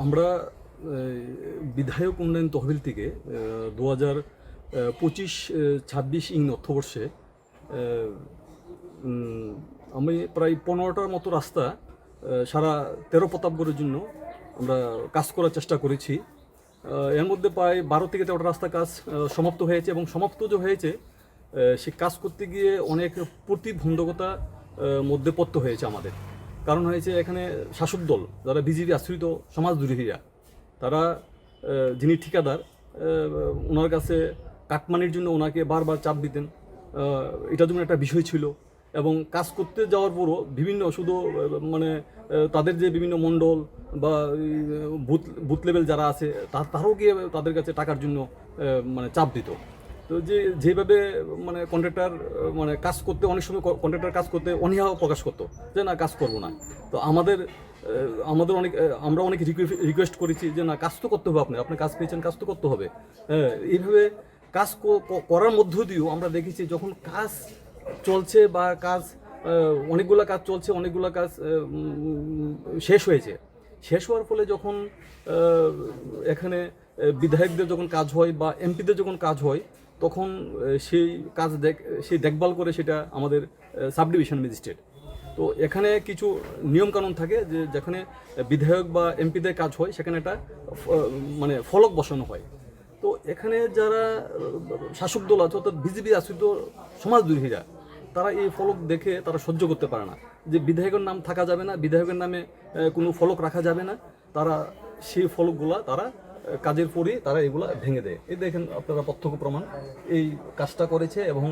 আমরা বিধায়ক উন্নয়ন তহবিল থেকে 2025-26 অর্থবর্ষে আমি প্রায় 15টার মতো রাস্তা সারা 13 প্রতাপগড়ের জন্য আমরা কাজ করার চেষ্টা করেছি। এর মধ্যে প্রায় 12 থেকে 13টা রাস্তা কাজ সমাপ্ত হয়েছে এবং সমাপ্ত যে হয়েছে সে কাজ করতে গিয়ে অনেক প্রতিবন্ধকতা মধ্যে পড়তে হয়েছে আমাদের। কারণ হয়েছে এখানে শাসক দল যারা বিজেপি আশ্রিত সমাজদ্রোহীরা, তারা যিনি ঠিকাদার ওনার কাছে কাটমানির জন্য ওনাকে বারবার চাপ দিতেন। এটার জন্য একটা বিষয় ছিল এবং কাজ করতে যাওয়ার পরও বিভিন্ন শুধু মানে তাদের যে বিভিন্ন মণ্ডল বা বুথ লেভেল যারা আছে তারাও গিয়ে তাদের কাছে টাকার জন্য মানে চাপ দিত। তো যেভাবে মানে কন্ট্রাক্টর মানে কাজ করতে অনেক সময় কন্ট্রাক্টর কাজ করতে অনীহা প্রকাশ করতো যে না কাজ করবো না। তো আমাদের আমরা অনেক রিকোয়েস্ট করেছি যে না কাজ তো করতে হবে, আপনি কাজ পেয়েছেন, কাজ তো করতে হবে। এইভাবে কাজ করার মধ্য দিয়েও আমরা দেখেছি যখন কাজ চলছে বা অনেকগুলো কাজ চলছে, অনেকগুলো কাজ শেষ হয়েছে, শেষ হওয়ার ফলে যখন এখানে বিধায়কদের যখন কাজ হয় বা এমপিদের যখন কাজ হয় তখন সেই দেখভাল করে সেটা আমাদের সাব ডিভিশন ম্যাজিস্ট্রেট। তো এখানে কিছু নিয়মকানুন থাকে যে যেখানে বিধায়ক বা এমপিদের কাজ হয় সেখানে একটা মানে ফলক বসানো হয়। তো এখানে যারা শাসক দল আছে অর্থাৎ বিজেপি আশ্রিত সমাজদ্রোহীরা, তারা এই ফলক দেখে তারা সহ্য করতে পারে না যে বিধায়কের নাম থাকা যাবে না, বিধায়কের নামে কোনো ফলক রাখা যাবে না। তারা সেই ফলকগুলা তারা কাজের পরে তারা এগুলা ভেঙে দেয়। এই দেখেন আপনারা প্রত্যক্ষ প্রমাণ, এই কাজটা করেছে এবং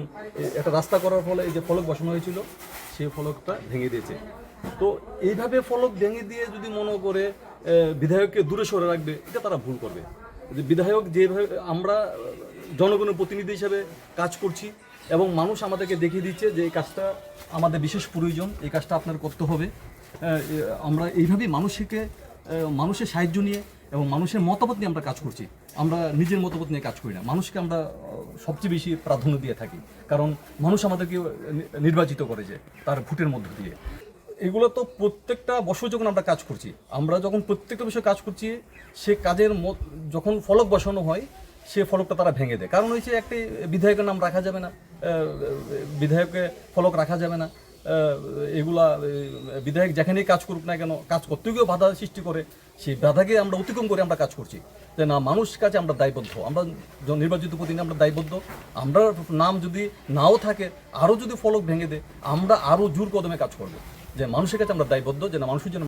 একটা রাস্তা করার ফলে এই যে ফলক বসানো হয়েছিল সেই ফলকটা ভেঙে দিয়েছে। তো এইভাবে ফলক ভেঙে দিয়ে যদি মনে করে বিধায়ককে দূরে সরে রাখবে, এটা তারা ভুল করবে। যে বিধায়ক যেভাবে আমরা জনগণের প্রতিনিধি হিসেবে কাজ করছি এবং মানুষ আমাদেরকে দেখিয়ে দিচ্ছে যে এই কাজটা আমাদের বিশেষ প্রয়োজন, এই কাজটা আপনার করতে হবে। আমরা এইভাবেই মানুষের সাহায্য নিয়ে এবং মানুষের মতামত নিয়ে আমরা কাজ করছি। আমরা নিজের মতামত নিয়ে কাজ করি না, মানুষকে আমরা সবচেয়ে বেশি প্রাধান্য দিয়ে থাকি, কারণ মানুষ আমাদেরকে নির্বাচিত করেছে তার ভোটের মধ্য দিয়ে। এগুলো তো প্রত্যেকটা বছর যখন আমরা কাজ করছি, আমরা যখন প্রত্যেকটা বিষয়ে কাজ করছি, সে কাজের যখন ফলক বসানো হয় সে ফলকটা তারা ভেঙে দেয়। কারণ হচ্ছে একটি বিধায়কের নাম রাখা যাবে না, বিধায়ককে ফলক রাখা যাবে না। এগুলা বিধায়ক যেখানেই কাজ করুক না কেন, কাজ করতে গিয়েও বাধা সৃষ্টি করে, সেই বাধাকে আমরা অতিক্রম করে আমরা কাজ করছি যে না মানুষ কাছে আমরা দায়বদ্ধ, আমরা নির্বাচিত প্রতিনিধি আমরা দায়বদ্ধ। আমরা নাম যদি নাও থাকে, আরও যদি ফলক ভেঙে দেয়, আমরা আরও জোর কদমে কাজ করবো যে মানুষের কাছে আমরা দায়বদ্ধ যে না মানুষের জন্য